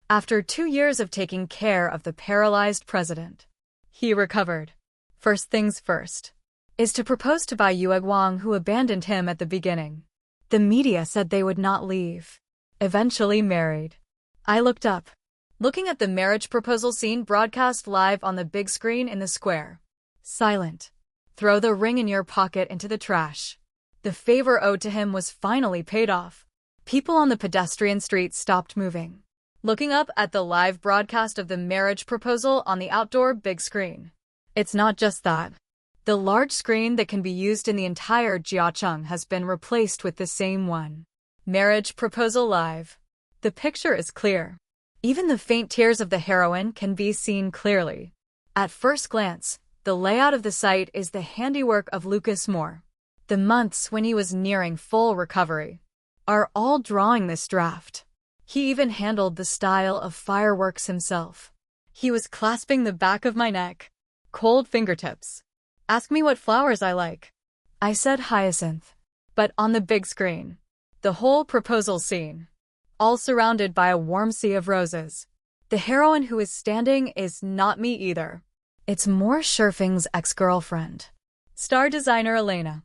After 2 years of taking care of the paralyzed president, he recovered. First things first is to propose to Bai Yueguang, who abandoned him at the beginning. The media said they would not leave. Eventually married. I looked up, looking at the marriage proposal scene broadcast live on the big screen in the square. Silent. Throw the ring in your pocket into the trash. The favor owed to him was finally paid off. People on the pedestrian street stopped moving, looking up at the live broadcast of the marriage proposal on the outdoor big screen. It's not just that. The large screen that can be used in the entire Jiacheng has been replaced with the same one. Marriage proposal live. The picture is clear. Even the faint tears of the heroine can be seen clearly. At first glance, the layout of the site is the handiwork of Lucas Moore. The months when he was nearing full recovery are all drawing this draft. He even handled the style of fireworks himself. He was clasping the back of my neck. Cold fingertips. Ask me what flowers I like. I said hyacinth. But on the big screen, the whole proposal scene, all surrounded by a warm sea of roses. The heroine who is standing is not me either. It's Moore Sherfing's ex-girlfriend, star designer Elena.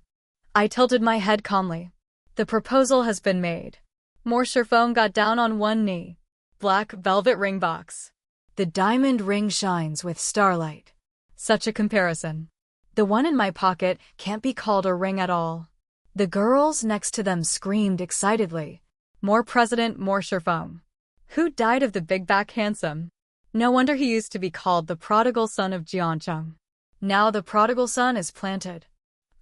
I tilted my head calmly. The proposal has been made. Moore Sherfing got down on one knee. Black velvet ring box. The diamond ring shines with starlight. Such a comparison. The one in my pocket can't be called a ring at all. The girls next to them screamed excitedly. More President Moore Sherfing. Who died of the big back handsome? No wonder he used to be called the prodigal son of Jiancheng. Now the prodigal son is planted.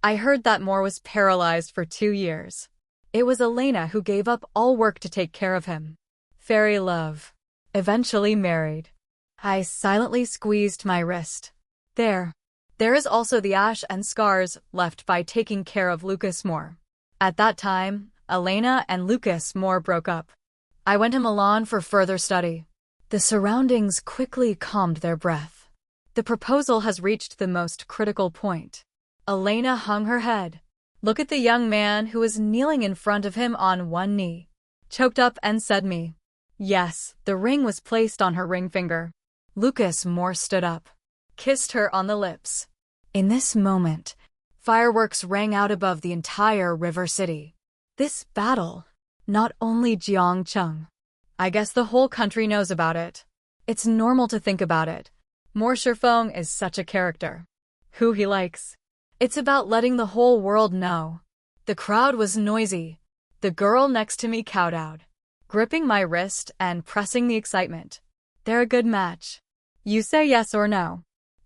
I heard that Moore was paralyzed for 2 years. It was Elena who gave up all work to take care of him. Fairy love. Eventually married. I silently squeezed my wrist. There is also the ash and scars left by taking care of Lucas Moore. At that time, Elena and Lucas Moore broke up. I went to Milan for further study. The surroundings quickly calmed their breath. The proposal has reached the most critical point. Elena hung her head. Look at the young man who was kneeling in front of him on one knee. Choked up and said me. Yes, the ring was placed on her ring finger. Lucas Moore stood up. Kissed her on the lips. In this moment, fireworks rang out above the entire river city. This battle, not only Jiangcheng. I guess the whole country knows about it. It's normal to think about it. Moore Sherfing is such a character. Who he likes. It's about letting the whole world know. The crowd was noisy. The girl next to me kowtowed, gripping my wrist and pressing the excitement. They're a good match. You say yes or no.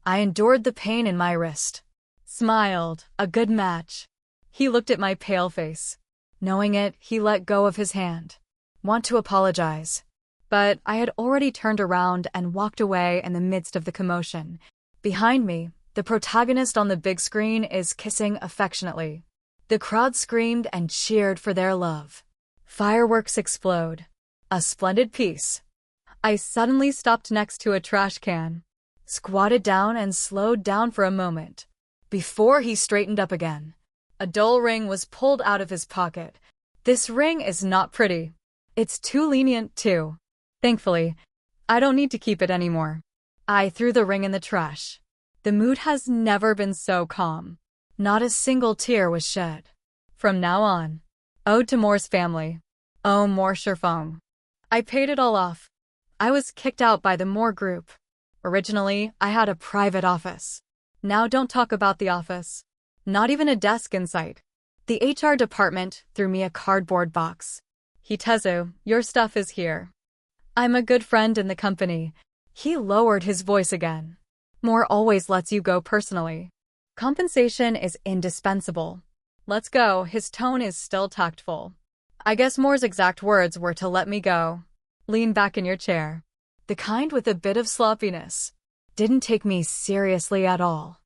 I endured the pain in my wrist. Smiled. A good match. He looked at my pale face. Knowing it, he let go of his hand. Want to apologize. But I had already turned around and walked away in the midst of the commotion. Behind me, the protagonist on the big screen is kissing affectionately. The crowd screamed and cheered for their love. Fireworks explode. A splendid piece. I suddenly stopped next to a trash can. Squatted down and slowed down for a moment. Before he straightened up again, a dull ring was pulled out of his pocket. This ring is not pretty. It's too lenient too. Thankfully, I don't need to keep it anymore. I threw the ring in the trash. The mood has never been so calm. Not a single tear was shed. From now on, ode to Moore's family. Oh, Moore Sherfing. I paid it all off. I was kicked out by the Moore group. Originally, I had a private office. Now don't talk about the office. Not even a desk in sight. The HR department threw me a cardboard box. Hitezu, your stuff is here. I'm a good friend in the company. He lowered his voice again. Moore always lets you go personally. Compensation is indispensable. Let's go. His tone is still tactful. I guess Moore's exact words were to let me go. Lean back in your chair. The kind with a bit of sloppiness. Didn't take me seriously at all.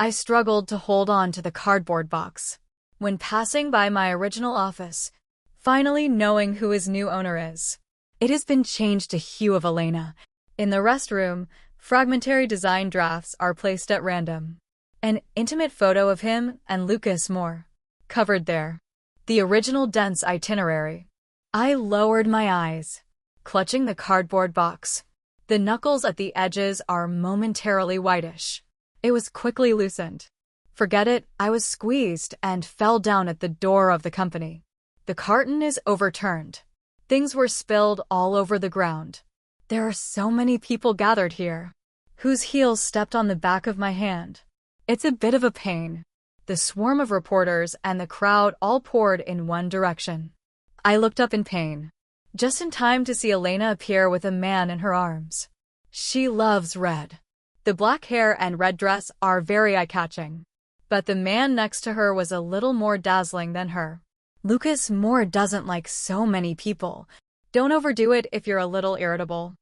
I struggled to hold on to the cardboard box. When passing by my original office, finally knowing who his new owner is. It has been changed to hue of Elena. In the restroom, fragmentary design drafts are placed at random. An intimate photo of him and Lucas Moore. Covered there. The original dense itinerary. I lowered my eyes. clutching the cardboard box. The knuckles at the edges are momentarily whitish. It was quickly loosened. Forget it, I was squeezed and fell down at the door of the company. The carton is overturned. Things were spilled all over the ground. There are so many people gathered here, whose heels stepped on the back of my hand. It's a bit of a pain. The swarm of reporters and the crowd all poured in one direction. I looked up in pain, just in time to see Elena appear with a man in her arms. She loves red. The black hair and red dress are very eye-catching. But the man next to her was a little more dazzling than her. Lucas Moore doesn't like so many people. Don't overdo it if you're a little irritable.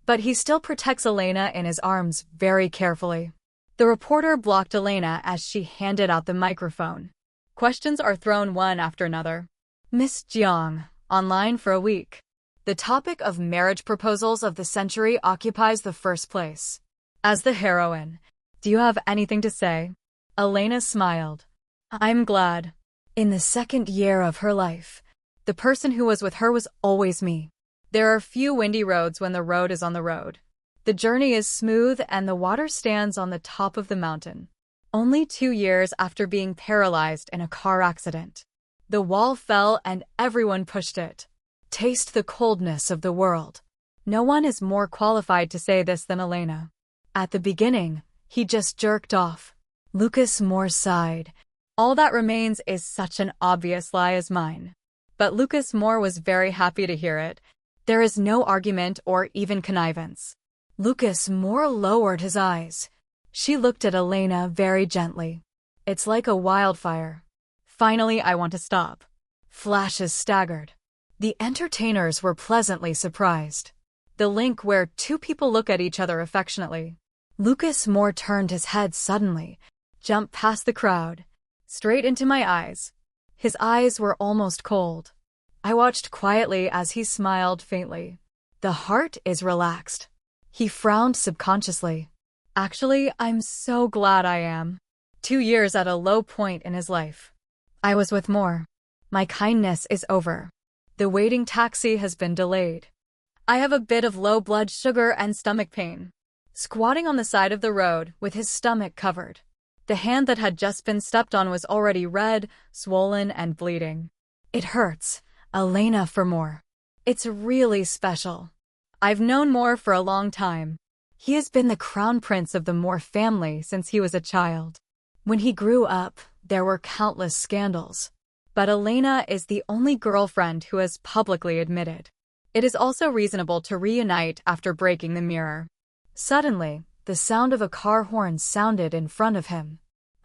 But he still protects Elena in his arms very carefully. The reporter blocked Elena as she handed out the microphone. Questions are thrown one after another. Miss Jiang, online for a week. The topic of marriage proposals of the century occupies the first place. As the heroine, do you have anything to say? Elena smiled. I'm glad. In the second year of her life, the person who was with her was always me. There are few windy roads when the road is on the road. The journey is smooth and the water stands on the top of the mountain. Only 2 years after being paralyzed in a car accident, the wall fell and everyone pushed it. Taste the coldness of the world. No one is more qualified to say this than Elena. At the beginning, he just jerked off. Lucas Moore sighed. All that remains is such an obvious lie as mine. But Lucas Moore was very happy to hear it. There is no argument or even connivance. Lucas Moore lowered his eyes. She looked at Elena very gently. It's like a wildfire. Finally, I want to stop. Flashes staggered. The entertainers were pleasantly surprised. The link where two people look at each other affectionately. Lucas Moore turned his head suddenly, jumped past the crowd, straight into my eyes. His eyes were almost cold. I watched quietly as he smiled faintly. The heart is relaxed. He frowned subconsciously. Actually, I'm so glad I am. 2 years at a low point in his life. I was with Moore. My kindness is over. The waiting taxi has been delayed. I have a bit of low blood sugar and stomach pain. Squatting on the side of the road with his stomach covered. The hand that had just been stepped on was already red, swollen, and bleeding. It hurts. Elena for Moore. It's really special. I've known Moore for a long time. He has been the crown prince of the Moore family since he was a child. When he grew up, there were countless scandals. But Elena is the only girlfriend who has publicly admitted. It is also reasonable to reunite after breaking the mirror. Suddenly, the sound of a car horn sounded in front of him.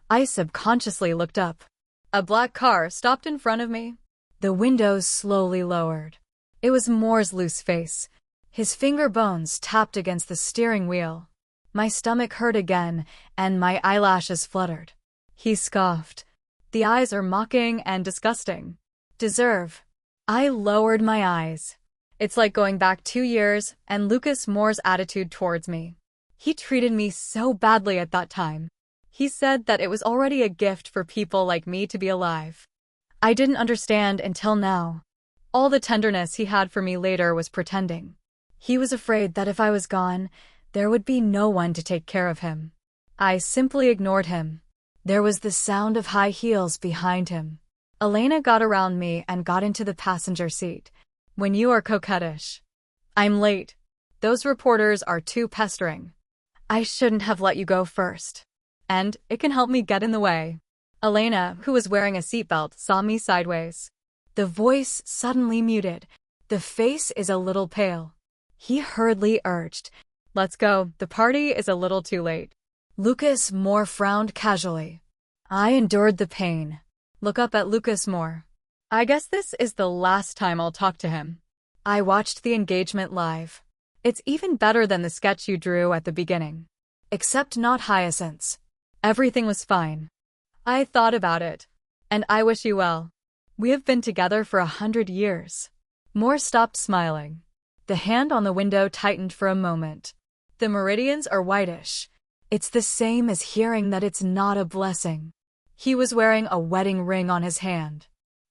I subconsciously looked up. A black car stopped in front of me. The windows slowly lowered. It was Moore's loose face. His finger bones tapped against the steering wheel. My stomach hurt again, and my eyelashes fluttered. He scoffed. The eyes are mocking and disgusting. Deserve. I lowered my eyes. It's like going back 2 years and Lucas Moore's attitude towards me. He treated me so badly at that time. He said that it was already a gift for people like me to be alive. I didn't understand until now. All the tenderness he had for me later was pretending. He was afraid that if I was gone, there would be no one to take care of him. I simply ignored him. There was the sound of high heels behind him. Elena got around me and got into the passenger seat. When you are coquettish. I'm late. Those reporters are too pestering. I shouldn't have let you go first. And it can help me get in the way. Elena, who was wearing a seatbelt, saw me sideways. The voice suddenly muted. The face is a little pale. He hurriedly urged, "Let's go, the party is a little too late." Lucas Moore frowned casually. I endured the pain. Look up at Lucas Moore. I guess this is the last time I'll talk to him. I watched the engagement live. It's even better than the sketch you drew at the beginning. Except not hyacinths. Everything was fine. I thought about it. And I wish you well. We have been together for 100 years. Moore stopped smiling. The hand on the window tightened for a moment. The meridians are whitish. It's the same as hearing that it's not a blessing. He was wearing a wedding ring on his hand.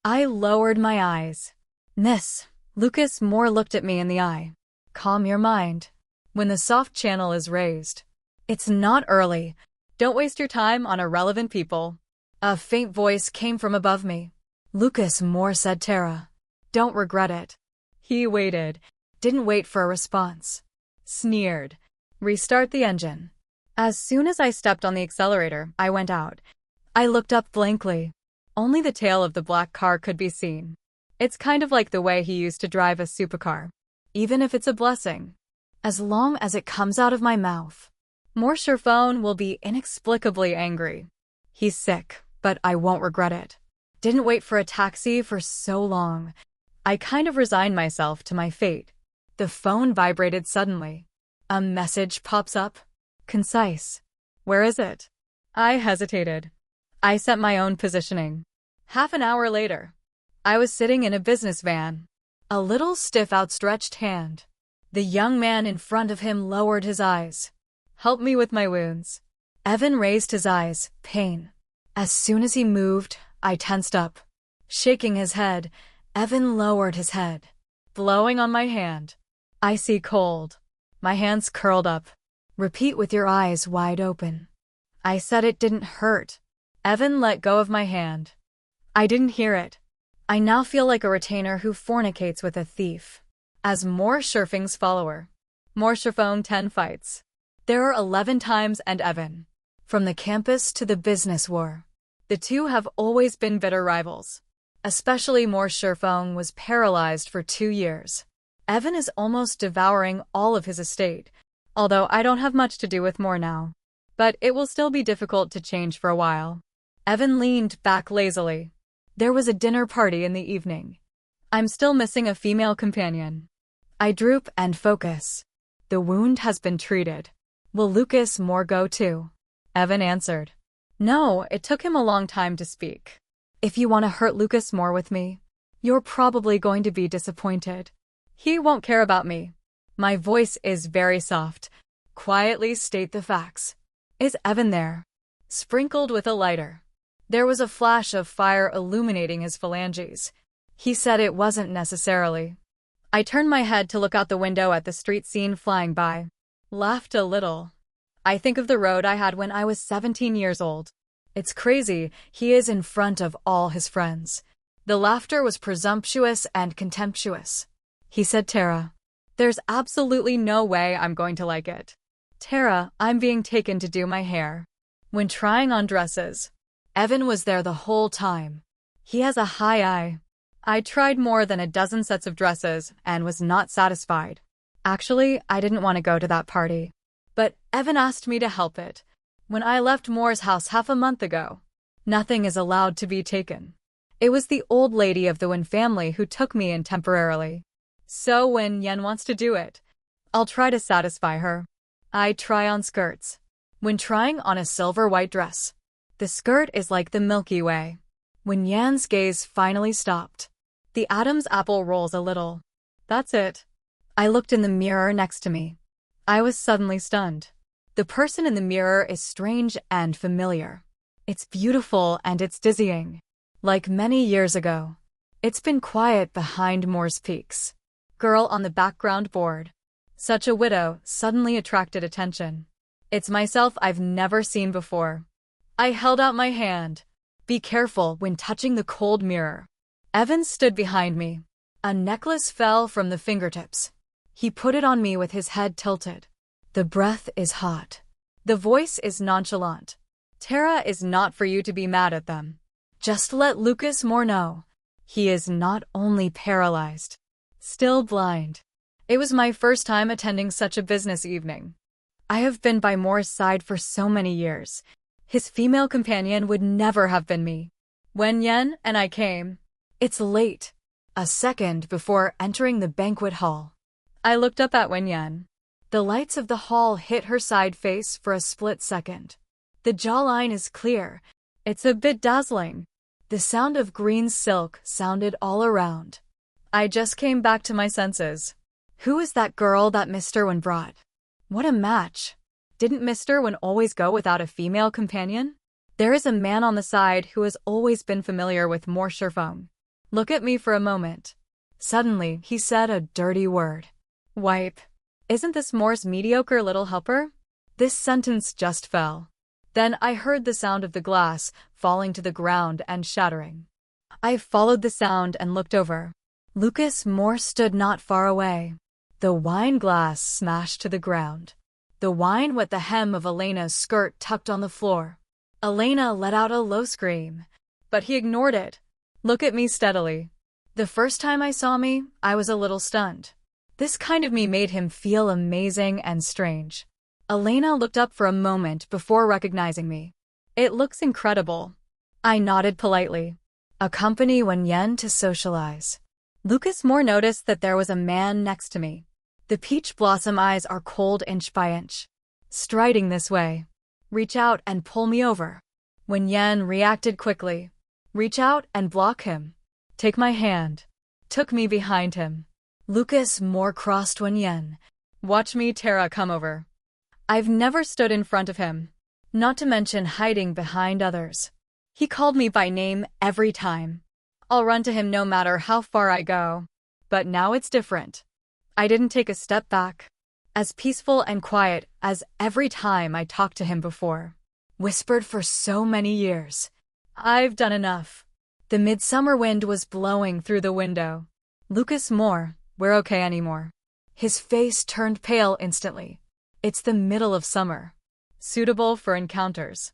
I lowered my eyes. Miss, Lucas Moore looked at me in the eye. calm your mind. When the soft channel is raised. It's not early. Don't waste your time on irrelevant people. A faint voice came from above me. Lucas Moore, said Tara. Don't regret it. He waited. Didn't wait for a response. Sneered. Restart the engine. As soon as I stepped on the accelerator, I went out. I looked up blankly. Only the tail of the black car could be seen. It's kind of like the way he used to drive a supercar. Even if it's a blessing. As long as it comes out of my mouth. Morse phone will be inexplicably angry. He's sick, but I won't regret it. Didn't wait for a taxi for so long. I kind of resigned myself to my fate. The phone vibrated suddenly. A message pops up. Concise. Where is it? I hesitated. I set my own positioning. Half an hour later. I was sitting in a business van. A little stiff outstretched hand. The young man in front of him lowered his eyes. Help me with my wounds. Evan raised his eyes, pain. As soon as he moved, I tensed up. Shaking his head, Evan lowered his head. Blowing on my hand. Icy cold. My hands curled up. Repeat with your eyes wide open. I said it didn't hurt. Evan let go of my hand. I didn't hear it. I now feel like a retainer who fornicates with a thief. As Moore Scherfing's follower. Moore Scherfing 10 fights. There are 11 times and Evan. From the campus to the business war. The two have always been bitter rivals. Especially Moore Scherfing was paralyzed for 2 years. Evan is almost devouring all of his estate, although I don't have much to do with Moore now. But it will still be difficult to change for a while. Evan leaned back lazily. There was a dinner party in the evening. I'm still missing a female companion. I droop and focus. The wound has been treated. Will Lucas Moore go too? Evan answered. No, it took him a long time to speak. If you want to hurt Lucas Moore with me, you're probably going to be disappointed. He won't care about me. My voice is very soft. Quietly state the facts. Is Evan there? Sprinkled with a lighter. There was a flash of fire illuminating his phalanges. He said it wasn't necessarily. I turned my head to look out the window at the street scene flying by. Laughed a little. I think of the road I had when I was 17 years old. It's crazy, he is in front of all his friends. The laughter was presumptuous and contemptuous. He said, Tara, there's absolutely no way I'm going to like it. Tara, I'm being taken to do my hair. When trying on dresses, Evan was there the whole time. He has a high eye. I tried more than a dozen sets of dresses and was not satisfied. Actually, I didn't want to go to that party. But Evan asked me to help it. When I left Moore's house half a month ago, nothing is allowed to be taken. It was the old lady of the Wen family who took me in temporarily. So when Yen wants to do it, I'll try to satisfy her. I try on skirts. When trying on a silver-white dress, the skirt is like the Milky Way. When Yan's gaze finally stopped, the Adam's apple rolls a little. That's it. I looked in the mirror next to me. I was suddenly stunned. The person in the mirror is strange and familiar. It's beautiful and it's dizzying. Like many years ago. It's been quiet behind Moore's Peaks. Girl on the background board. Such a widow suddenly attracted attention. It's myself I've never seen before. I held out my hand. Be careful when touching the cold mirror. Evan stood behind me. A necklace fell from the fingertips. He put it on me with his head tilted. The breath is hot. The voice is nonchalant. Tara is not for you to be mad at them. Just let Lucas Moore know. He is not only paralyzed, still blind. It was my first time attending such a business evening. I have been by Moore's side for so many years. His female companion would never have been me. When Yen and I came, it's late. A second before entering the banquet hall. I looked up at Wen Yen. The lights of the hall hit her side face for a split second. The jawline is clear. It's a bit dazzling. The sound of green silk sounded all around. I just came back to my senses. Who is that girl that Mr. Wen brought? What a match. Didn't Mr. Wen always go without a female companion? There is a man on the side who has always been familiar with Moore Scherfing. Look at me for a moment. Suddenly, he said a dirty word. Wipe. Isn't this Moore's mediocre little helper? This sentence just fell. Then I heard the sound of the glass falling to the ground and shattering. I followed the sound and looked over. Lucas Moore stood not far away. The wine glass smashed to the ground. The wine wet the hem of Elena's skirt tucked on the floor. Elena let out a low scream, but he ignored it. Looked at me steadily. The first time I saw me, I was a little stunned. This kind of me made him feel amazing and strange. Elena looked up for a moment before recognizing me. It looks incredible. I nodded politely. Accompany Wenyan to socialize. Lucas Moore noticed that there was a man next to me. The peach blossom eyes are cold inch by inch. Striding this way. Reach out and pull me over. Wenyan reacted quickly. Reach out and block him. Take my hand. Took me behind him. Lucas Moore crossed Wenyan. Watch me, Tara, come over. I've never stood in front of him. Not to mention hiding behind others. He called me by name every time. I'll run to him no matter how far I go. But now it's different. I didn't take a step back. As peaceful and quiet as every time I talked to him before. Whispered for so many years. I've done enough. The midsummer wind was blowing through the window. Lucas Moore, we're okay anymore. His face turned pale instantly. It's the middle of summer. Suitable for encounters.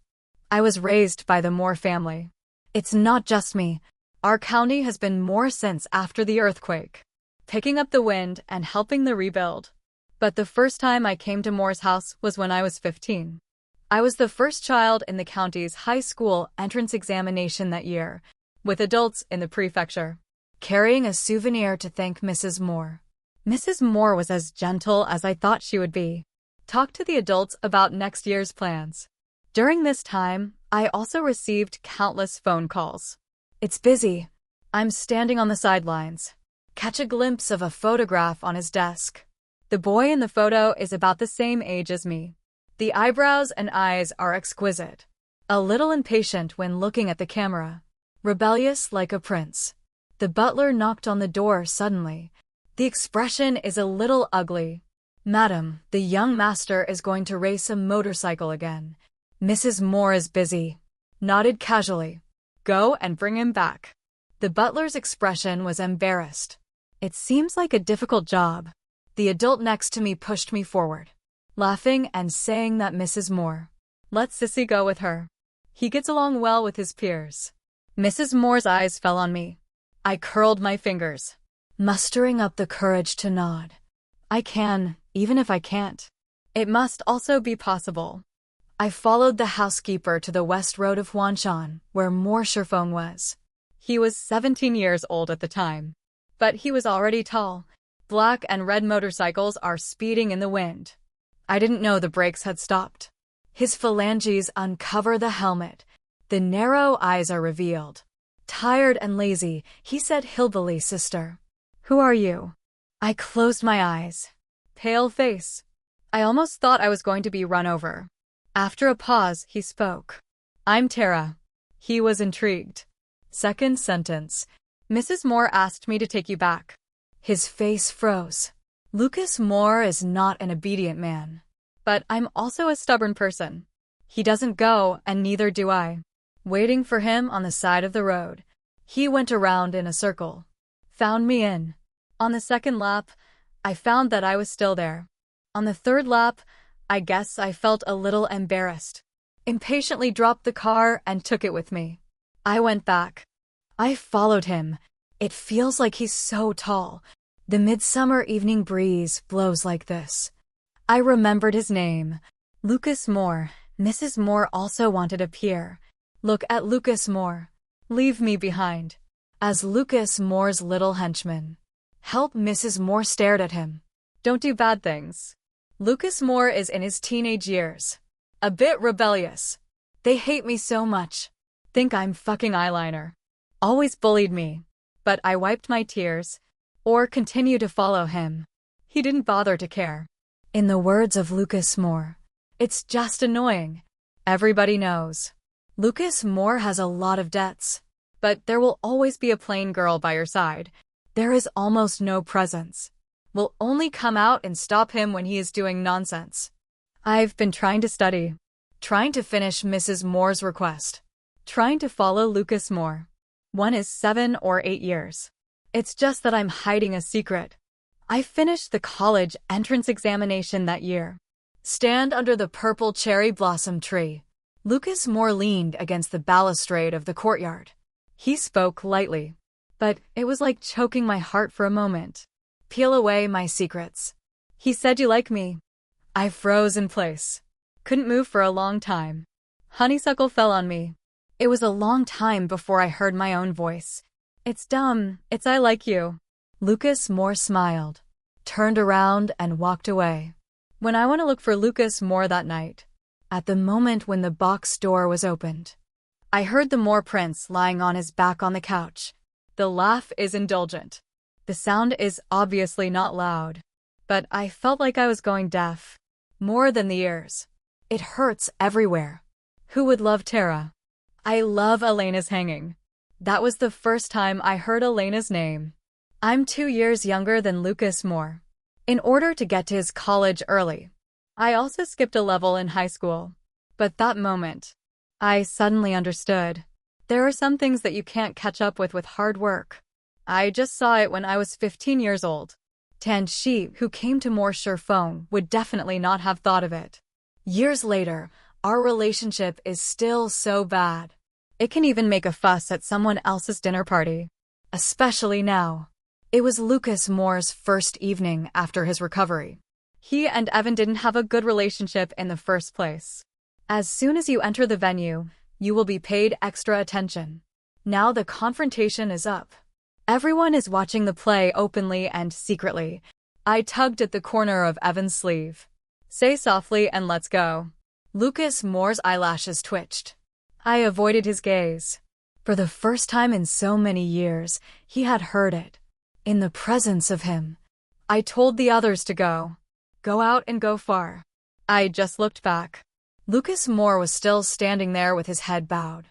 I was raised by the Moore family. It's not just me. Our county has been Moore since after the earthquake. Picking up the wind and helping the rebuild. But the first time I came to Moore's house was when I was 15. I was the first child in the county's high school entrance examination that year, with adults in the prefecture, carrying a souvenir to thank Mrs. Moore. Mrs. Moore was as gentle as I thought she would be. Talked to the adults about next year's plans. During this time, I also received countless phone calls. It's busy. I'm standing on the sidelines. Catch a glimpse of a photograph on his desk. The boy in the photo is about the same age as me. The eyebrows and eyes are exquisite. A little impatient when looking at the camera. Rebellious like a prince. The butler knocked on the door suddenly. The expression is a little ugly. Madam, the young master is going to race a motorcycle again. Mrs. Moore is busy. Nodded casually. Go and bring him back. The butler's expression was embarrassed. It seems like a difficult job. The adult next to me pushed me forward, laughing and saying that Mrs. Moore. Let Sissy go with her. He gets along well with his peers. Mrs. Moore's eyes fell on me. I curled my fingers, mustering up the courage to nod. I can, even if I can't. It must also be possible. I followed the housekeeper to the west road of Huanshan, where Moore Shirfong was. He was 17 years old at the time. But he was already tall. Black and red motorcycles are speeding in the wind. I didn't know the brakes had stopped. His phalanges uncover the helmet. The narrow eyes are revealed. Tired and lazy, he said hillbilly sister. Who are you? I closed my eyes. Pale face. I almost thought I was going to be run over. After a pause, he spoke. I'm Tara. He was intrigued. Second sentence. Mrs. Moore asked me to take you back. His face froze. Lucas Moore is not an obedient man. But I'm also a stubborn person. He doesn't go, and neither do I. Waiting for him on the side of the road. He went around in a circle. Found me in. On the second lap, I found that I was still there. On the third lap, I guess I felt a little embarrassed. Impatiently dropped the car and took it with me. I went back. I followed him. It feels like he's so tall. The midsummer evening breeze blows like this. I remembered his name. Lucas Moore. Mrs. Moore also wanted a peer. Look at Lucas Moore. Leave me behind. As Lucas Moore's little henchman. Help. Mrs. Moore stared at him. Don't do bad things. Lucas Moore is in his teenage years. A bit rebellious. They hate me so much. Think I'm fucking eyeliner. Always bullied me. But I wiped my tears. Or continue to follow him. He didn't bother to care. In the words of Lucas Moore, it's just annoying. Everybody knows. Lucas Moore has a lot of debts. But there will always be a plain girl by your side. There is almost no presence. will only come out and stop him when he is doing nonsense. I've been trying to study, trying to finish Mrs. Moore's request, trying to follow Lucas Moore. One is 7 or 8 years. It's just that I'm hiding a secret. I finished the college entrance examination that year. Stand under the purple cherry blossom tree. Lucas Moore leaned against the balustrade of the courtyard. He spoke lightly, but it was like choking my heart for a moment. Peel away my secrets. He said you like me. I froze in place. Couldn't move for a long time. Honeysuckle fell on me. It was a long time before I heard my own voice. It's dumb. It's I like you. Lucas Moore smiled, turned around and walked away. When I went to look for Lucas Moore that night, at the moment when the box door was opened, I heard the Moore prince lying on his back on the couch. The laugh is indulgent. The sound is obviously not loud, but I felt like I was going deaf. More than the ears. It hurts everywhere. Who would love Tara? I love Elena's hanging. That was the first time I heard Elena's name. I'm 2 years younger than Lucas Moore. In order to get to his college early, I also skipped a level in high school. But that moment, I suddenly understood. There are some things that you can't catch up with hard work. I just saw it when I was 15 years old. And she, who came to Moore's phone, would definitely not have thought of it. Years later, our relationship is still so bad. It can even make a fuss at someone else's dinner party. Especially now. It was Lucas Moore's first evening after his recovery. He and Evan didn't have a good relationship in the first place. As soon as you enter the venue, you will be paid extra attention. Now the confrontation is up. Everyone is watching the play openly and secretly. I tugged at the corner of Evan's sleeve. Say softly and let's go. Lucas Moore's eyelashes twitched. I avoided his gaze. For the first time in so many years, he had heard it. In the presence of him. I told the others to go. Go out and go far. I just looked back. Lucas Moore was still standing there with his head bowed.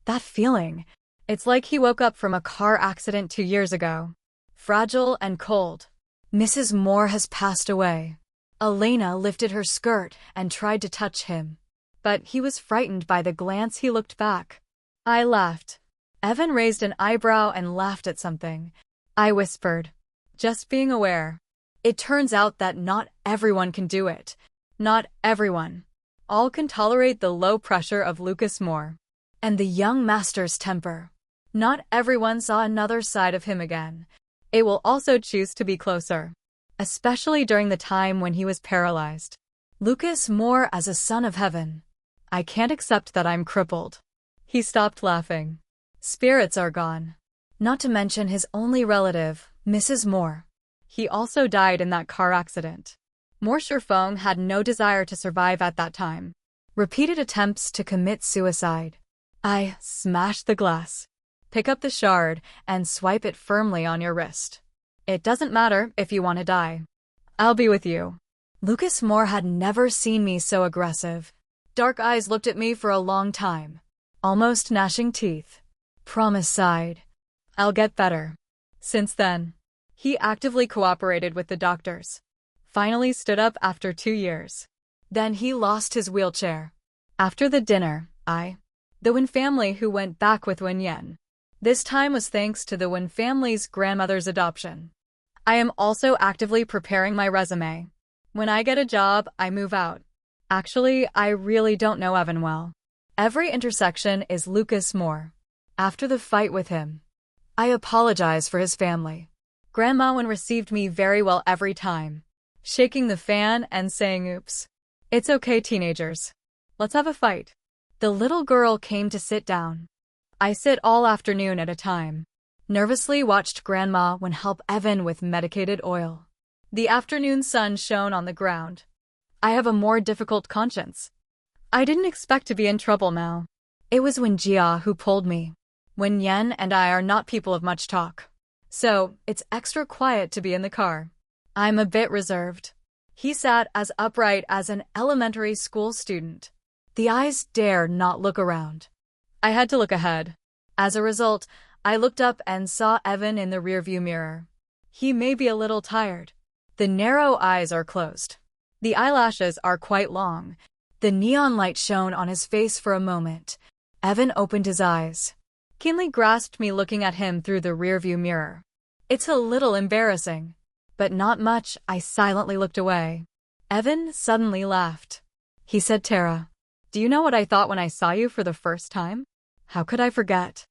That feeling. It's like he woke up from a car accident 2 years ago. Fragile and cold. Mrs. Moore has passed away. Elena lifted her skirt and tried to touch him. But he was frightened by the glance he looked back. I laughed. Evan raised an eyebrow and laughed at something. I whispered. Just being aware. It turns out that not everyone can do it. Not everyone. All can tolerate the low pressure of Lucas Moore. And the young master's temper. Not everyone saw another side of him again. It will also choose to be closer. Especially during the time when he was paralyzed. Lucas Moore as a son of heaven. I can't accept that I'm crippled. He stopped laughing. Spirits are gone. Not to mention his only relative, Mrs. Moore. He also died in that car accident. Moore's phone had no desire to survive at that time. Repeated attempts to commit suicide. I smashed the glass. Pick up the shard and swipe it firmly on your wrist. It doesn't matter if you want to die. I'll be with you. Lucas Moore had never seen me so aggressive. Dark eyes looked at me for a long time. Almost gnashing teeth. Promise sighed. I'll get better. Since then, he actively cooperated with the doctors. Finally stood up after 2 years. Then he lost his wheelchair. After the dinner, the Wen family who went back with Wen Yen. This time was thanks to the Wen family's grandmother's adoption. I am also actively preparing my resume. When I get a job, I move out. Actually, I really don't know Evan well. Every intersection is Lucas Moore. After the fight with him, I apologize for his family. Grandma Wen received me very well every time, shaking the fan and saying oops. It's okay, teenagers. Let's have a fight. The little girl came to sit down. I sit all afternoon at a time. Nervously watched Grandma Wen help Evan with medicated oil. The afternoon sun shone on the ground. I have a more difficult conscience. I didn't expect to be in trouble now. It was Wen Jia who pulled me. Wen Yen and I are not people of much talk. So, it's extra quiet to be in the car. I'm a bit reserved. He sat as upright as an elementary school student. The eyes dare not look around. I had to look ahead. As a result, I looked up and saw Evan in the rearview mirror. He may be a little tired. The narrow eyes are closed. The eyelashes are quite long. The neon light shone on his face for a moment. Evan opened his eyes. Keenly grasped me looking at him through the rearview mirror. It's a little embarrassing. But not much. I silently looked away. Evan suddenly laughed. He said, Tara, do you know what I thought when I saw you for the first time? How could I forget?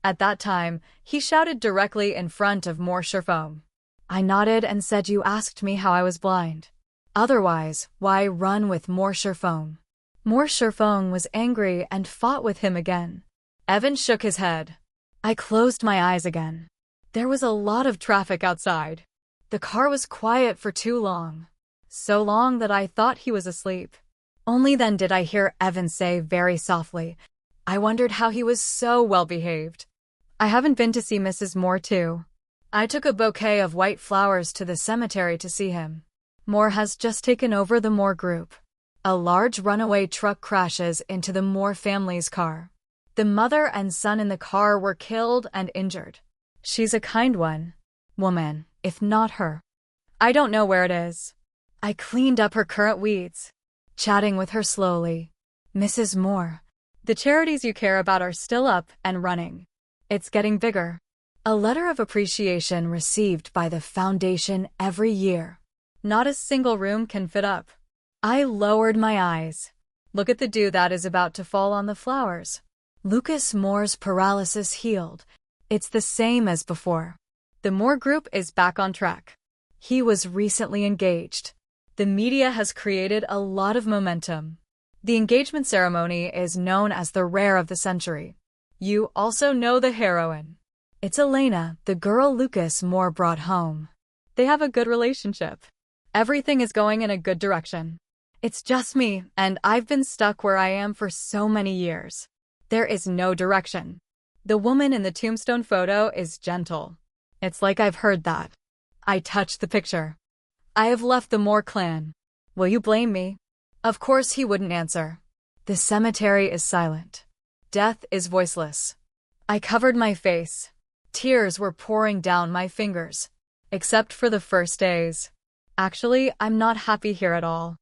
At that time, he shouted directly in front of Morsherfoam. I nodded and said you asked me how I was blind. Otherwise, why run with Morsherfoam? Morsherfoam was angry and fought with him again. Evan shook his head. I closed my eyes again. There was a lot of traffic outside. The car was quiet for too long. So long that I thought he was asleep. Only then did I hear Evan say very softly, I wondered how he was so well behaved. I haven't been to see Mrs. Moore too. I took a bouquet of white flowers to the cemetery to see him. Moore has just taken over the Moore group. A large runaway truck crashes into the Moore family's car. The mother and son in the car were killed and injured. She's a kind woman, if not her. I don't know where it is. I cleaned up her current weeds, chatting with her slowly. Mrs. Moore, the charities you care about are still up and running. It's getting bigger. A letter of appreciation received by the foundation every year. Not a single room can fit up. I lowered my eyes. Look at the dew that is about to fall on the flowers. Lucas Moore's paralysis healed. It's the same as before. The Moore group is back on track. He was recently engaged. The media has created a lot of momentum. The engagement ceremony is known as the rare of the century. You also know the heroine. It's Elena, the girl Lucas Moore brought home. They have a good relationship. Everything is going in a good direction. It's just me, and I've been stuck where I am for so many years. There is no direction. The woman in the tombstone photo is gentle. It's like I've heard that. I touched the picture. I have left the Moore clan. Will you blame me? Of course he wouldn't answer. The cemetery is silent. Death is voiceless. I covered my face. Tears were pouring down my fingers. Except for the first days. Actually, I'm not happy here at all.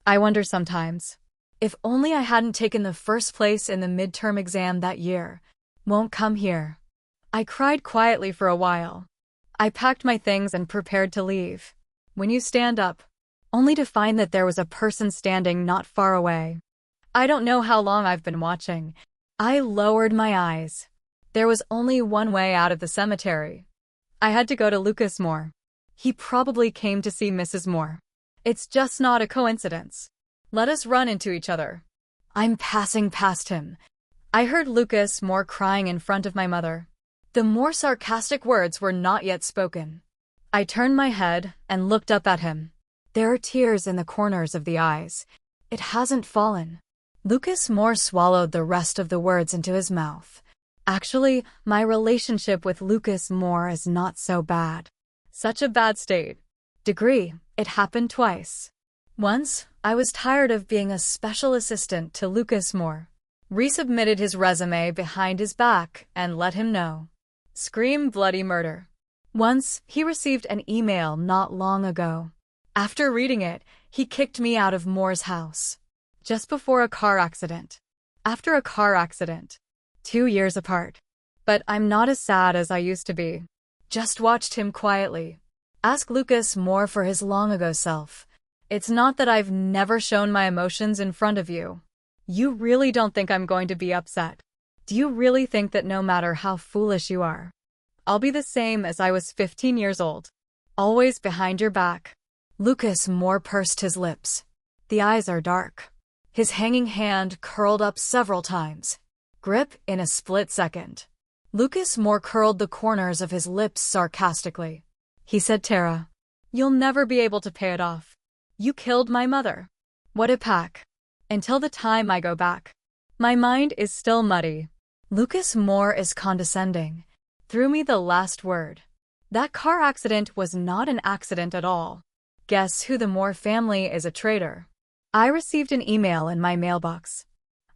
I wonder sometimes. If only I hadn't taken the first place in the midterm exam that year. Won't come here. I cried quietly for a while. I packed my things and prepared to leave. When you stand up, only to find that there was a person standing not far away. I don't know how long I've been watching. I lowered my eyes. There was only one way out of the cemetery. I had to go to Lucas Moore. He probably came to see Mrs. Moore. It's just not a coincidence. Let us run into each other. I'm passing past him. I heard Lucas Moore crying in front of my mother. The more sarcastic words were not yet spoken. I turned my head and looked up at him. There are tears in the corners of the eyes. It hasn't fallen. Lucas Moore swallowed the rest of the words into his mouth. Actually, my relationship with Lucas Moore is not so bad. Such a bad state. Degree, it happened twice. Once, I was tired of being a special assistant to Lucas Moore. Resubmitted his resume behind his back and let him know. Scream bloody murder. Once, he received an email not long ago. After reading it, he kicked me out of Moore's house. Just before a car accident. After a car accident. 2 years apart. But I'm not as sad as I used to be. Just watched him quietly. Ask Lucas Moore for his long-ago self. It's not that I've never shown my emotions in front of you. You really don't think I'm going to be upset? Do you really think that no matter how foolish you are, I'll be the same as I was 15 years old? Always behind your back. Lucas Moore pursed his lips. The eyes are dark. His hanging hand curled up several times. Grip in a split second. Lucas Moore curled the corners of his lips sarcastically. He said, Tara, you'll never be able to pay it off. You killed my mother. What a pack. Until the time I go back. My mind is still muddy. Lucas Moore is condescending. Threw me the last word. That car accident was not an accident at all. Guess who the Moore family is a traitor? I received an email in my mailbox.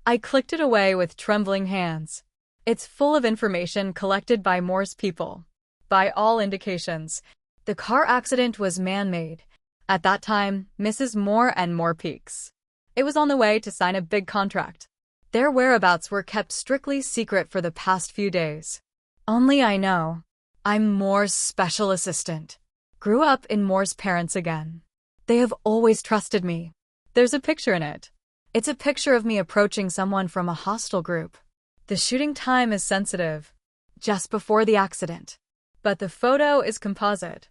I clicked it away with trembling hands. It's full of information collected by Moore's people. By all indications, The car accident was man-made. At that time, Mrs. Moore and Moore Peaks. It was on the way to sign a big contract. Their whereabouts were kept strictly secret for the past few days. Only I know. I'm Moore's special assistant. Grew up in Moore's parents again. They have always trusted me. There's a picture in it. It's a picture of me approaching someone from a hostile group. The shooting time is sensitive, just before the accident. But the photo is composite.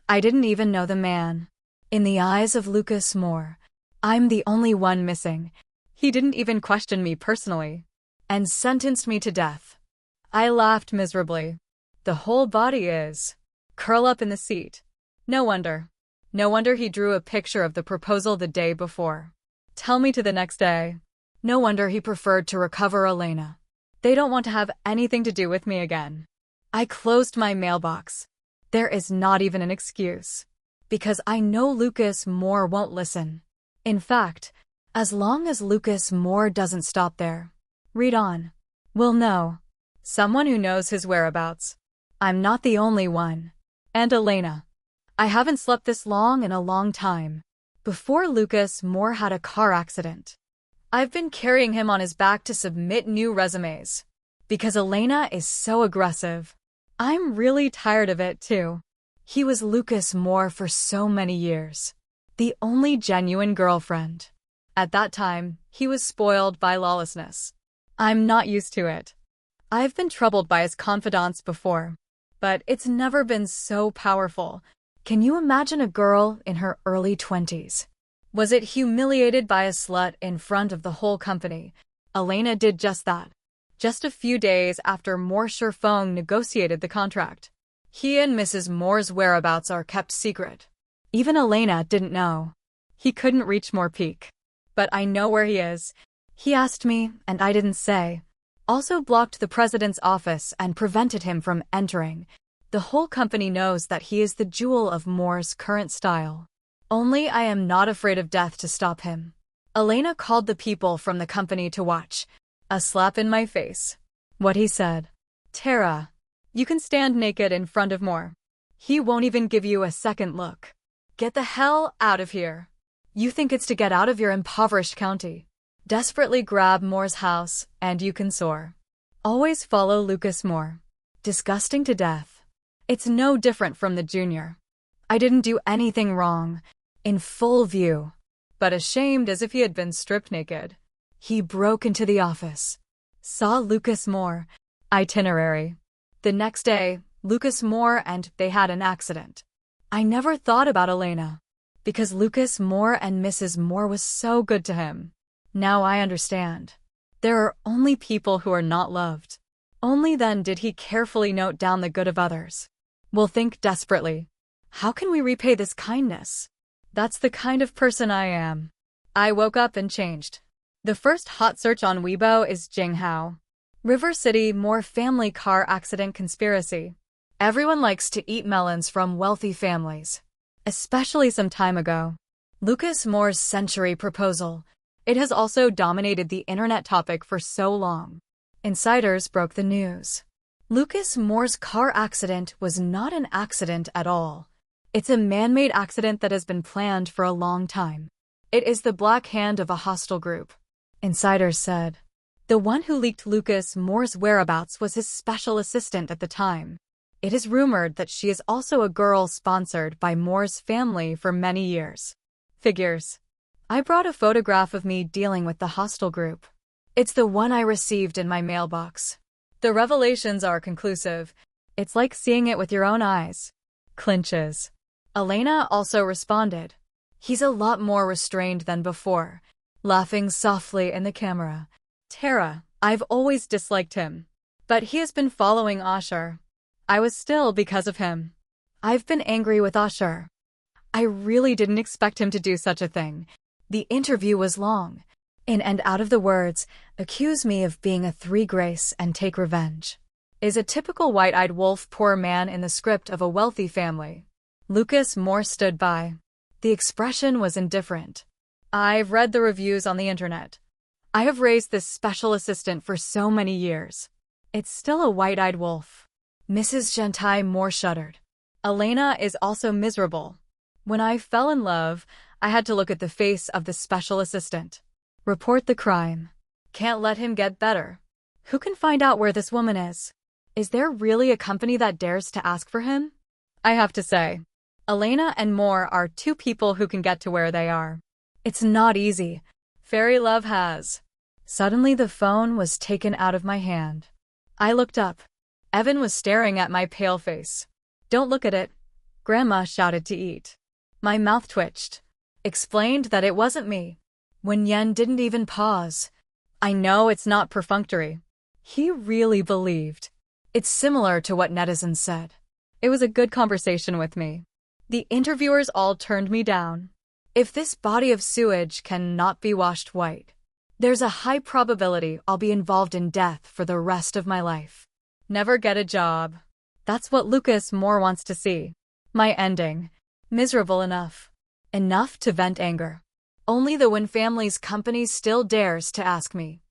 I didn't even know the man. In the eyes of Lucas Moore, I'm the only one missing. He didn't even question me personally, and sentenced me to death. I laughed miserably. The whole body is. Curl up in the seat. No wonder. No wonder he drew a picture of the proposal the day before. Tell me to the next day. No wonder he preferred to recover Elena. They don't want to have anything to do with me again. I closed my mailbox. There is not even an excuse. Because I know Lucas Moore won't listen. In fact, as long as Lucas Moore doesn't stop there, read on, we'll know. Someone who knows his whereabouts. I'm not the only one. And Elena. I haven't slept this long in a long time. Before Lucas Moore had a car accident, I've been carrying him on his back to submit new resumes. Because Elena is so aggressive. I'm really tired of it too. He was Lucas Moore for so many years. The only genuine girlfriend. At that time, he was spoiled by lawlessness. I'm not used to it. I've been troubled by his confidants before, but it's never been so powerful. Can you imagine a girl in her early 20s? Was it humiliated by a slut in front of the whole company? Elena did just that. Just a few days after Moore Sherfong negotiated the contract. He and Mrs. Moore's whereabouts are kept secret. Even Elena didn't know. He couldn't reach Moore Peak. But I know where he is. He asked me, and I didn't say. Also blocked the president's office and prevented him from entering. The whole company knows that he is the jewel of Moore's current style. Only I am not afraid of death to stop him. Elena called the people from the company to watch. A slap in my face. What he said. Tara, you can stand naked in front of Moore. He won't even give you a second look. Get the hell out of here. You think it's to get out of your impoverished county. Desperately grab Moore's house, and you can soar. Always follow Lucas Moore. Disgusting to death. It's no different from the junior. I didn't do anything wrong. In full view. But ashamed as if he had been stripped naked. He broke into the office. Saw Lucas Moore. Itinerary. The next day, Lucas Moore and they had an accident. I never thought about Elena. Because Lucas Moore and Mrs. Moore was so good to him. Now I understand. There are only people who are not loved. Only then did he carefully note down the good of others. We'll think desperately. How can we repay this kindness? That's the kind of person I am. I woke up and changed. The first hot search on Weibo is Jinghao. River City Moore family car accident conspiracy. Everyone likes to eat melons from wealthy families. Especially some time ago. Lucas Moore's century proposal. It has also dominated the internet topic for so long. Insiders broke the news. Lucas Moore's car accident was not an accident at all. It's a man-made accident that has been planned for a long time. It is the black hand of a hostile group. Insiders said. The one who leaked Lucas Moore's whereabouts was his special assistant at the time. It is rumored that she is also a girl sponsored by Moore's family for many years. Figures. I brought a photograph of me dealing with the hostile group. It's the one I received in my mailbox. The revelations are conclusive. It's like seeing it with your own eyes. Clinches. Elena also responded. He's a lot more restrained than before. Laughing softly in the camera. Tara, I've always disliked him. But he has been following Asher. I was still because of him. I've been angry with Asher. I really didn't expect him to do such a thing. The interview was long. In and out of the words, accuse me of being a three grace and take revenge. Is a typical white-eyed wolf poor man in the script of a wealthy family. Lucas Moore stood by. The expression was indifferent. I've read the reviews on the internet. I have raised this special assistant for so many years. It's still a white-eyed wolf. Mrs. Gentai Moore shuddered. Elena is also miserable. When I fell in love, I had to look at the face of the special assistant. Report the crime. Can't let him get better. Who can find out where this woman is? Is there really a company that dares to ask for him? I have to say, Elena and Moore are two people who can get to where they are. It's not easy. Fairy love has. Suddenly the phone was taken out of my hand. I looked up. Evan was staring at my pale face. Don't look at it. Grandma shouted to eat. My mouth twitched. Explained that it wasn't me. When Yen didn't even pause. I know it's not perfunctory. He really believed. It's similar to what netizens said. It was a good conversation with me. The interviewers all turned me down. If this body of sewage cannot be washed white, there's a high probability I'll be involved in death for the rest of my life. Never get a job. That's what Lucas Moore wants to see. My ending. Miserable enough. Enough to vent anger. Only the Wynn family's company still dares to ask me.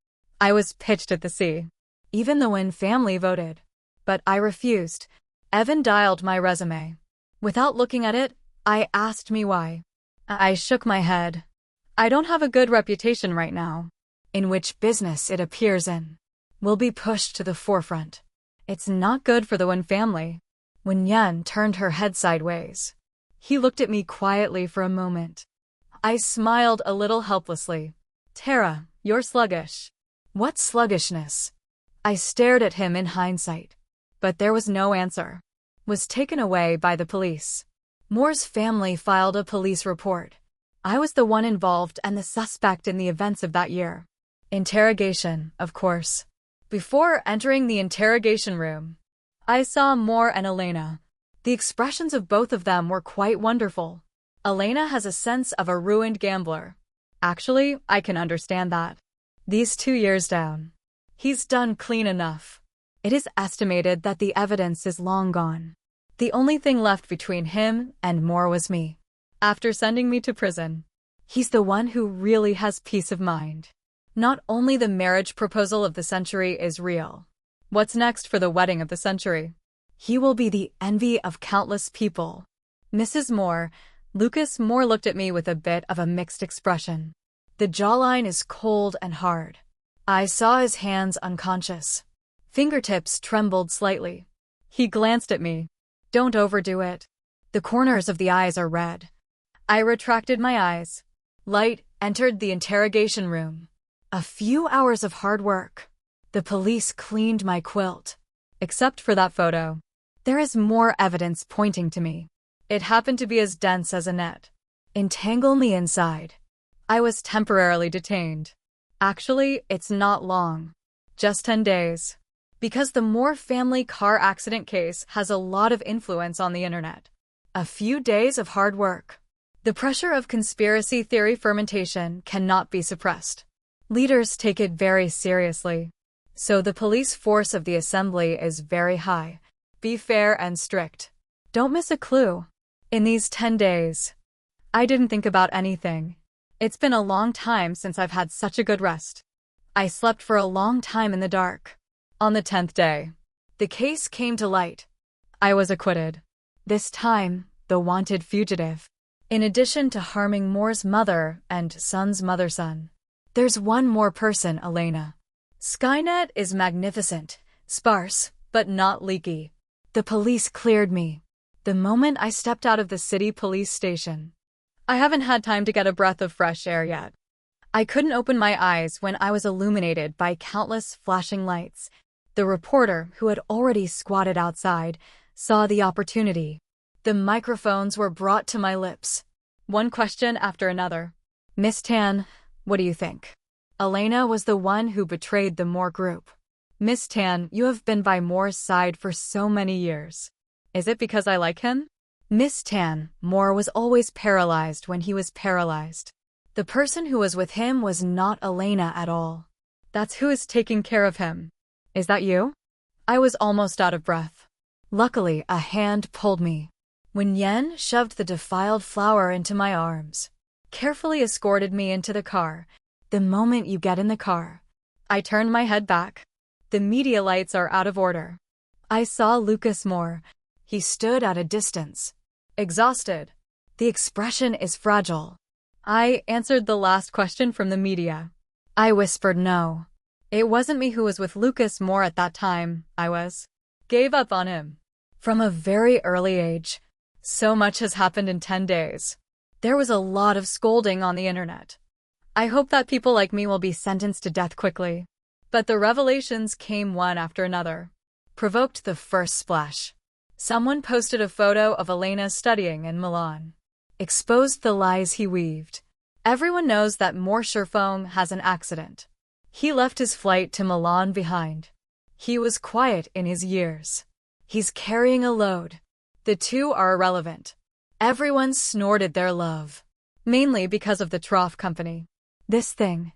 I was pitched at the sea. Even the Wynn family voted. But I refused. Evan dialed my resume. Without looking at it, I asked me why. I shook my head. I don't have a good reputation right now. In which business it appears in will be pushed to the forefront. It's not good for the Wynn family. When Yen turned her head sideways, he looked at me quietly for a moment. I smiled a little helplessly. Tara, you're sluggish. What sluggishness? I stared at him in hindsight. But there was no answer. Was taken away by the police. Moore's family filed a police report. I was the one involved and the suspect in the events of that year. Interrogation, of course. Before entering the interrogation room, I saw Moore and Elena. The expressions of both of them were quite wonderful. Elena has a sense of a ruined gambler. Actually, I can understand that. These 2 years down, he's done clean enough. It is estimated that the evidence is long gone. The only thing left between him and Moore was me. After sending me to prison, he's the one who really has peace of mind. Not only the marriage proposal of the century is real. What's next for the wedding of the century? He will be the envy of countless people. Mrs. Moore, Lucas Moore looked at me with a bit of a mixed expression. The jawline is cold and hard. I saw his hands unconscious. Fingertips trembled slightly. He glanced at me. Don't overdo it. The corners of the eyes are red. I retracted my eyes. Light entered the interrogation room. A few hours of hard work. The police cleaned my quilt. Except for that photo. There is more evidence pointing to me. It happened to be as dense as a net. Entangle me inside. I was temporarily detained. Actually, it's not long. Just 10 days. Because the Moore family car accident case has a lot of influence on the internet. A few days of hard work. The pressure of conspiracy theory fermentation cannot be suppressed. Leaders take it very seriously. So the police force of the assembly is very high. Be fair and strict. Don't miss a clue. In these 10 days, I didn't think about anything. It's been a long time since I've had such a good rest. I slept for a long time in the dark. On the 10th day, the case came to light. I was acquitted. This time, the wanted fugitive. In addition to harming Moore's mother and son's mother-son, there's one more person, Elena. Skynet is magnificent, sparse, but not leaky. The police cleared me. The moment I stepped out of the city police station. I haven't had time to get a breath of fresh air yet. I couldn't open my eyes when I was illuminated by countless flashing lights. The reporter, who had already squatted outside, saw the opportunity. The microphones were brought to my lips. One question after another. Miss Tan, what do you think? Elena was the one who betrayed the Moore group. Miss Tan, you have been by Moore's side for so many years. Is it because I like him? Miss Tan, Moore was always paralyzed when he was paralyzed. The person who was with him was not Elena at all. That's who is taking care of him. Is that you? I was almost out of breath. Luckily, a hand pulled me. When Yen shoved the defiled flower into my arms, carefully escorted me into the car. The moment you get in the car, I turned my head back. The media lights are out of order. I saw Lucas Moore. He stood at a distance, exhausted. The expression is fragile. I answered the last question from the media. I whispered no. It wasn't me who was with Lucas Moore at that time. Gave up on him. From a very early age. So much has happened in 10 days. There was a lot of scolding on the internet. I hope that people like me will be sentenced to death quickly. But the revelations came one after another. Provoked the first splash. Someone posted a photo of Elena studying in Milan. Exposed the lies he weaved. Everyone knows that Moore Sherfoam has an accident. He left his flight to Milan behind. He was quiet in his years. He's carrying a load. The two are irrelevant. Everyone snorted their love. Mainly because of the Trough Company. This thing.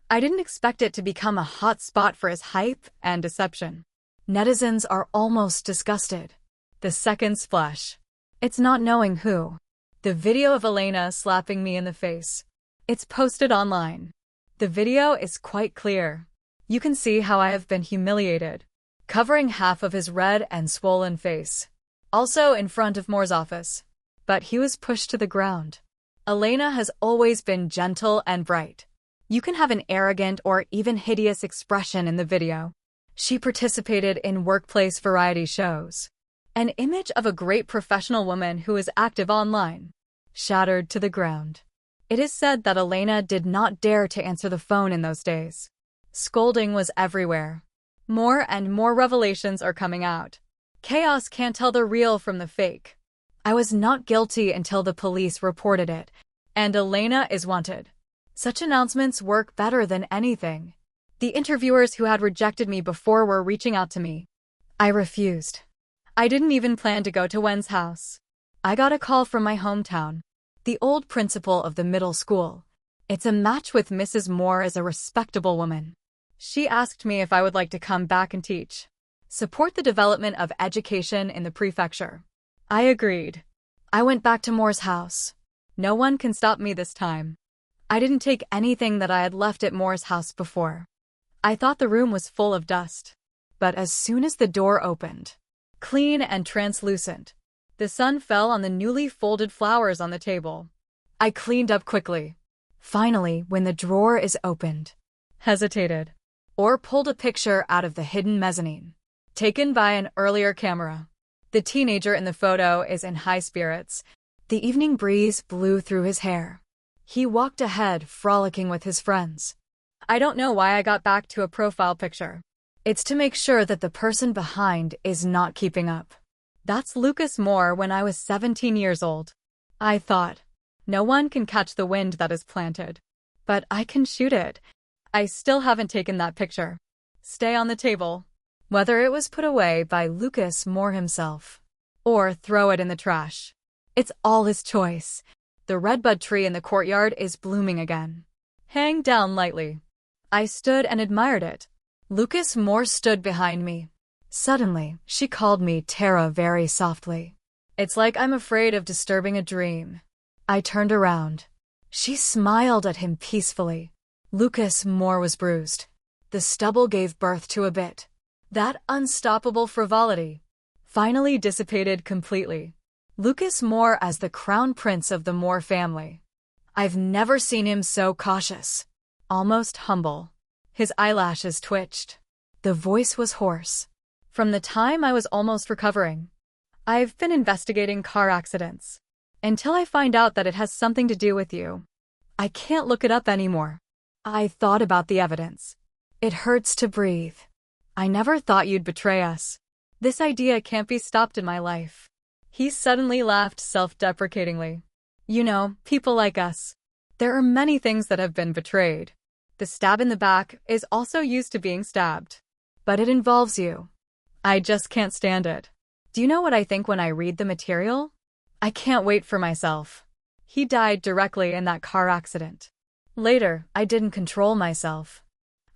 I didn't expect it to become a hot spot for his hype and deception. Netizens are almost disgusted. The second splash. It's not knowing who. The video of Elena slapping me in the face. It's posted online. The video is quite clear. You can see how I have been humiliated. Covering half of his red and swollen face. Also in front of Moore's office. But he was pushed to the ground. Elena has always been gentle and bright. You can have an arrogant or even hideous expression in the video. She participated in workplace variety shows. An image of a great professional woman who is active online. Shattered to the ground. It is said that Elena did not dare to answer the phone in those days. Scolding was everywhere. More and more revelations are coming out. Chaos can't tell the real from the fake. I was not guilty until the police reported it, and Elena is wanted. Such announcements work better than anything. The interviewers who had rejected me before were reaching out to me. I refused. I didn't even plan to go to Wen's house. I got a call from my hometown. The old principal of the middle school. It's a match with Mrs. Moore as a respectable woman. She asked me if I would like to come back and teach. Support the development of education in the prefecture. I agreed. I went back to Moore's house. No one can stop me this time. I didn't take anything that I had left at Moore's house before. I thought the room was full of dust. But as soon as the door opened, clean and translucent, the sun fell on the newly folded flowers on the table. I cleaned up quickly. Finally, when the drawer is opened, hesitated, or pulled a picture out of the hidden mezzanine, taken by an earlier camera. The teenager in the photo is in high spirits. The evening breeze blew through his hair. He walked ahead, frolicking with his friends. I don't know why I got back to a profile picture. It's to make sure that the person behind is not keeping up. That's Lucas Moore when I was 17 years old. I thought, no one can catch the wind that is planted. But I can shoot it. I still haven't taken that picture. Stay on the table. Whether it was put away by Lucas Moore himself, or throw it in the trash. It's all his choice. The redbud tree in the courtyard is blooming again. Hang down lightly. I stood and admired it. Lucas Moore stood behind me. Suddenly, she called me Tara very softly. It's like I'm afraid of disturbing a dream. I turned around. She smiled at him peacefully. Lucas Moore was bruised. The stubble gave birth to a bit. That unstoppable frivolity finally dissipated completely. Lucas Moore as the crown prince of the Moore family. I've never seen him so cautious. Almost humble. His eyelashes twitched. The voice was hoarse. From the time I was almost recovering, I've been investigating car accidents. Until I find out that it has something to do with you, I can't look it up anymore. I thought about the evidence. It hurts to breathe. I never thought you'd betray us. This idea can't be stopped in my life. He suddenly laughed self-deprecatingly. You know, people like us. There are many things that have been betrayed. The stab in the back is also used to being stabbed. But it involves you. I just can't stand it. Do you know what I think when I read the material? I can't wait for myself. He died directly in that car accident. Later, I didn't control myself.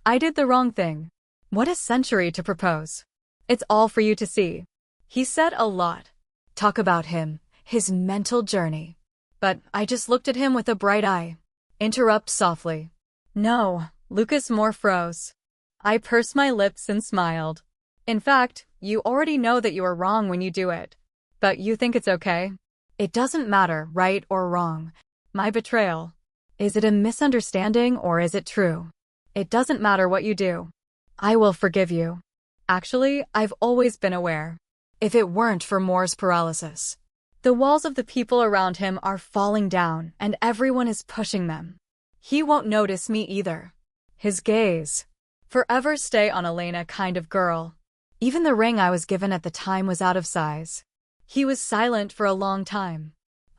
I did the wrong thing. What a century to propose. It's all for you to see. He said a lot. Talk about him, his mental journey. But I just looked at him with a bright eye. Interrupt softly. No, Lucas Moore froze. I pursed my lips and smiled. In fact, you already know that you are wrong when you do it. But you think it's okay? It doesn't matter, right or wrong. My betrayal. Is it a misunderstanding or is it true? It doesn't matter what you do. I will forgive you. Actually, I've always been aware. If it weren't for Moore's paralysis. The walls of the people around him are falling down and everyone is pushing them. He won't notice me either. His gaze. Forever stay on Elena kind of girl. Even the ring I was given at the time was out of size. He was silent for a long time.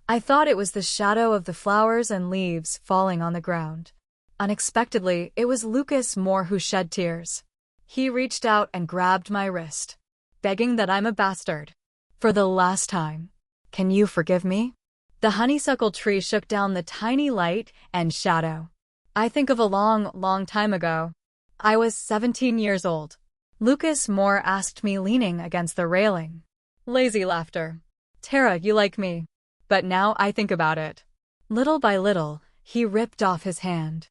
I thought it was the shadow of the flowers and leaves falling on the ground. Unexpectedly, it was Lucas Moore who shed tears. He reached out and grabbed my wrist, begging that I'm a bastard. For the last time. Can you forgive me? The honeysuckle tree shook down the tiny light and shadow. I think of a long, long time ago. I was 17 years old. Lucas Moore asked me, leaning against the railing. Lazy laughter. Tara, you like me. But now I think about it. Little by little, he ripped off his hand.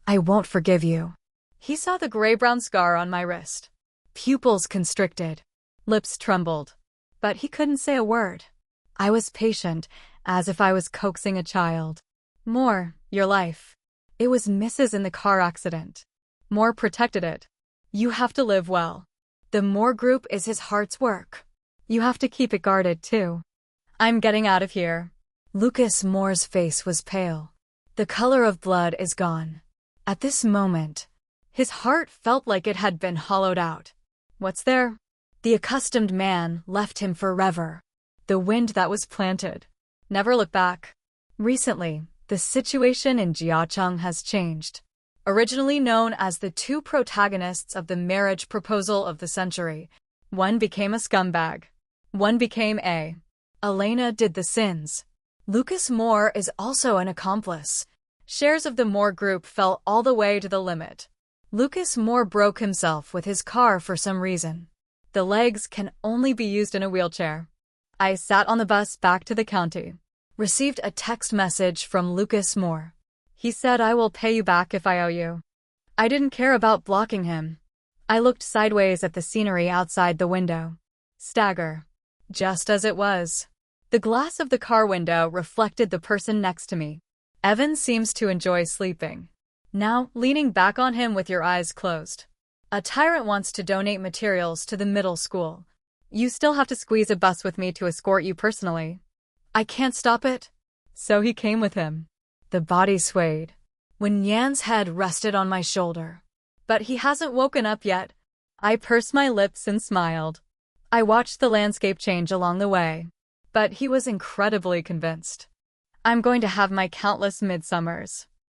I won't forgive you. He saw the gray-brown scar on my wrist. Pupils constricted. Lips trembled. But he couldn't say a word. I was patient, as if I was coaxing a child. Moore, your life. It was Mrs. in the car accident. Moore protected it. You have to live well. The Moore Group is his heart's work. You have to keep it guarded, too. I'm getting out of here. Lucas Moore's face was pale. The color of blood is gone. At this moment, his heart felt like it had been hollowed out. What's there? The accustomed man left him forever. The wind that was planted. Never look back. Recently, the situation in Jiacheng has changed. Originally known as the two protagonists of the marriage proposal of the century, one became a scumbag. One became a. Elena did the sins. Lucas Moore is also an accomplice. Shares of the Moore Group fell all the way to the limit. Lucas Moore broke himself with his car for some reason. The legs can only be used in a wheelchair. I sat on the bus back to the county. Received a text message from Lucas Moore. He said, I will pay you back if I owe you. I didn't care about blocking him. I looked sideways at the scenery outside the window. Stagger. Just as it was. The glass of the car window reflected the person next to me. Evan seems to enjoy sleeping. Now, leaning back on him with your eyes closed. A tyrant wants to donate materials to the middle school. You still have to squeeze a bus with me to escort you personally. I can't stop it. So he came with him. The body swayed. When Yan's head rested on my shoulder. But he hasn't woken up yet. I pursed my lips and smiled. I watched the landscape change along the way. But he was incredibly convinced. I'm going to have my countless midsummers.